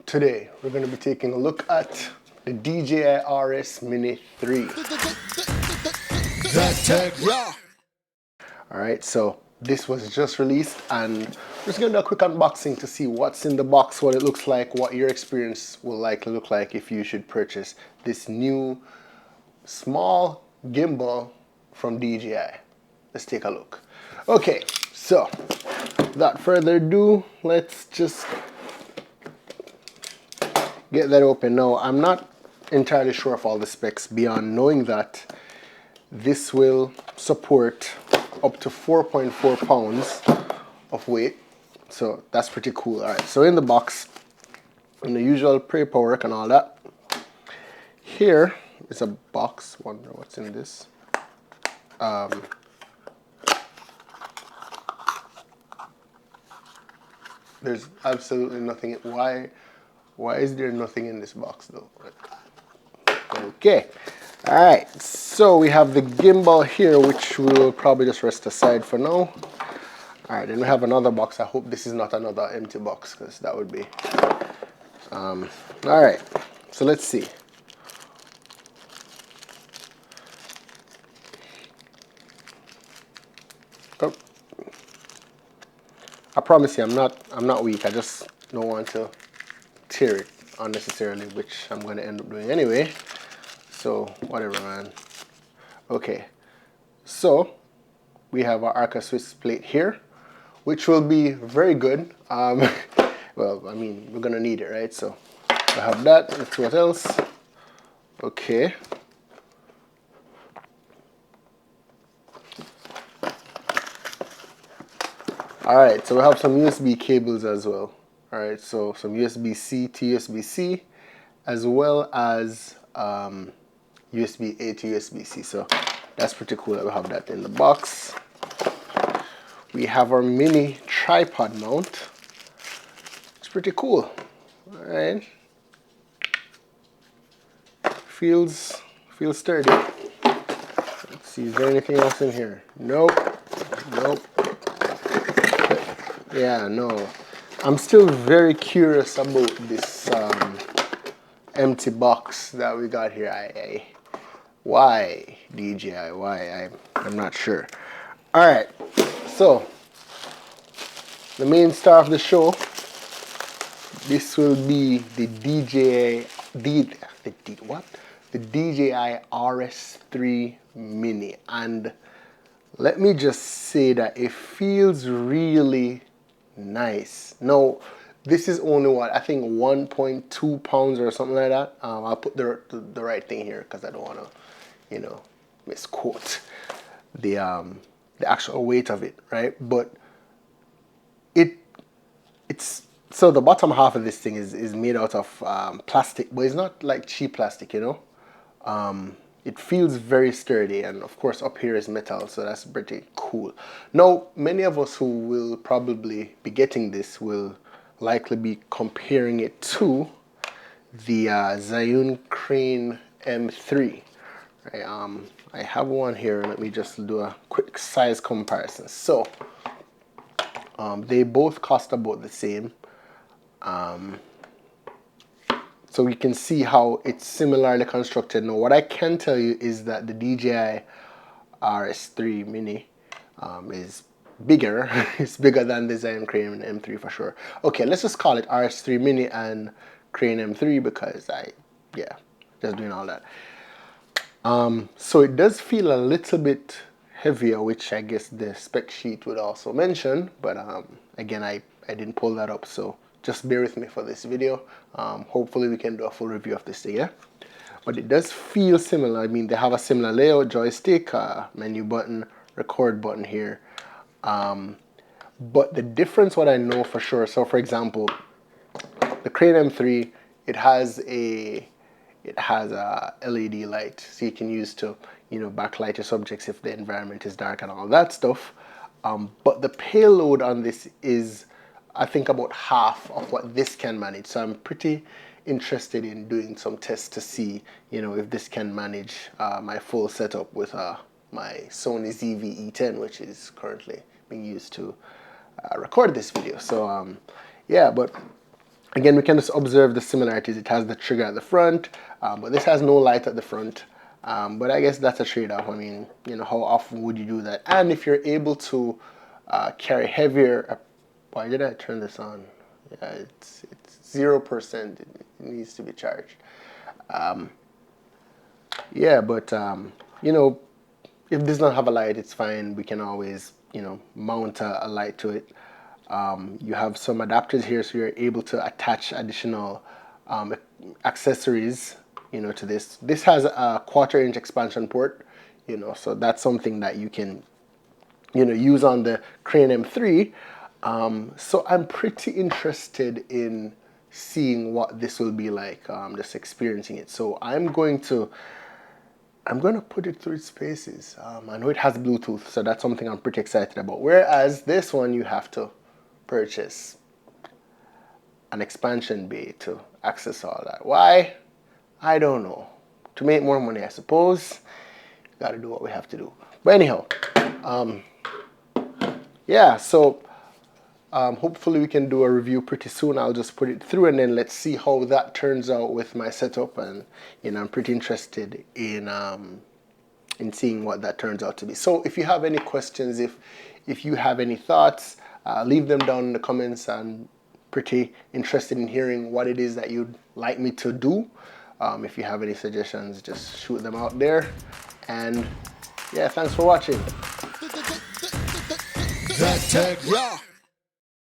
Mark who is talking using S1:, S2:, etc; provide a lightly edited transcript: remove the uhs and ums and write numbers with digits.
S1: Today we're going to be taking a look at the DJI RS Mini 3. Alright, so this was just released and we're just going to do a quick unboxing to see what's in the box, what it looks like, what your experience will likely look like if you should purchase this new small gimbal from DJI. Let's take a look. Okay, so without further ado, let's just get that open. Now, I'm not entirely sure of all the specs beyond knowing that this will support up to 4.4 pounds of weight. So that's pretty cool. All right, so in the box, in the usual paperwork and all that, here is a box. Wonder what's in this. There's absolutely nothing. Why is there nothing in this box though? Okay, all right, so we have the gimbal here, which we'll probably just rest aside for now. All right, then we have another box. I hope this is not another empty box, because that would be all right, so let's see. Oh, I promise you, I'm not weak. I just don't want to tear it unnecessarily, which I'm going to end up doing anyway. So whatever, man. Okay, so we have our Arca Swiss plate here, which will be very good. Well, I mean, we're gonna need it, right? So we have that. Let's see what else. Okay. All right, so we have some USB cables as well. All right, so some USB-C to USB-C, as well as USB-A to USB-C. So that's pretty cool that we have that in the box. We have our mini tripod mount. It's pretty cool. All right. Feels sturdy. Let's see, is there anything else in here? Nope. Nope. Yeah, no. I'm still very curious about this empty box that we got here. Why DJI? Why? I'm not sure. All right, so the main star of the show. This will be the DJI RS3 Mini, and let me just say that it feels really nice. Now, this is only what I think 1.2 pounds or something like that. I'll put the right thing here because I don't want to, misquote the actual weight of it, right? But it's so the bottom half of this thing is made out of plastic, but it's not like cheap plastic, It feels very sturdy, and of course up here is metal, so that's pretty cool. Now, many of us who will probably be getting this will likely be comparing it to the Zhiyun Crane M3. Right? I have one here. Let me just do a quick size comparison. So they both cost about the same. So we can see how it's similarly constructed. Now, what I can tell you is that the DJI RS3 Mini is bigger. It's bigger than the Zhiyun Crane M3 for sure. Okay, let's just call it RS3 Mini and Crane M3 because just doing all that. So it does feel a little bit heavier, which I guess the spec sheet would also mention, but again, I didn't pull that up, so just bear with me for this video. Hopefully we can do a full review of this thing, yeah? But it does feel similar. I mean, they have a similar layout, joystick, menu button, record button here. But the difference, what I know for sure, so for example, the Crane M3, it has a LED light, so you can use to, backlight your subjects if the environment is dark and all that stuff. But the payload on this is, I think, about half of what this can manage. So I'm pretty interested in doing some tests to see, if this can manage my full setup with my Sony ZV-E10, which is currently being used to record this video. So yeah, but Again, we can just observe the similarities. It has the trigger at the front, but this has no light at the front. But I guess that's a trade-off. I mean, you know, how often would you do that? And if you're able to carry heavier, why did I turn this on? Yeah, it's 0%. It needs to be charged. Yeah, but you know, if this doesn't have a light, it's fine. We can always, you know, mount a light to it. You have some adapters here, so you're able to attach additional accessories, you know, to this. This has a 1/4 inch expansion port, you know, so that's something that you can, you know, use on the Crane M3. So I'm pretty interested in seeing what this will be like, just experiencing it. So I'm going to put it through its paces. I know it has Bluetooth, so that's something I'm pretty excited about. Whereas this one, you have to purchase an expansion bay to access all that. Why? I don't know. To make more money, I suppose. Gotta do what we have to do. But anyhow, yeah, so hopefully we can do a review pretty soon. I'll just put it through and then let's see how that turns out with my setup. And you know, I'm pretty interested in seeing what that turns out to be. So if you have any questions, if you have any thoughts, leave them down in the comments. I'm pretty interested in hearing what it is that you'd like me to do. If you have any suggestions, just shoot them out there. And yeah, thanks for watching.
S2: That tag, yeah.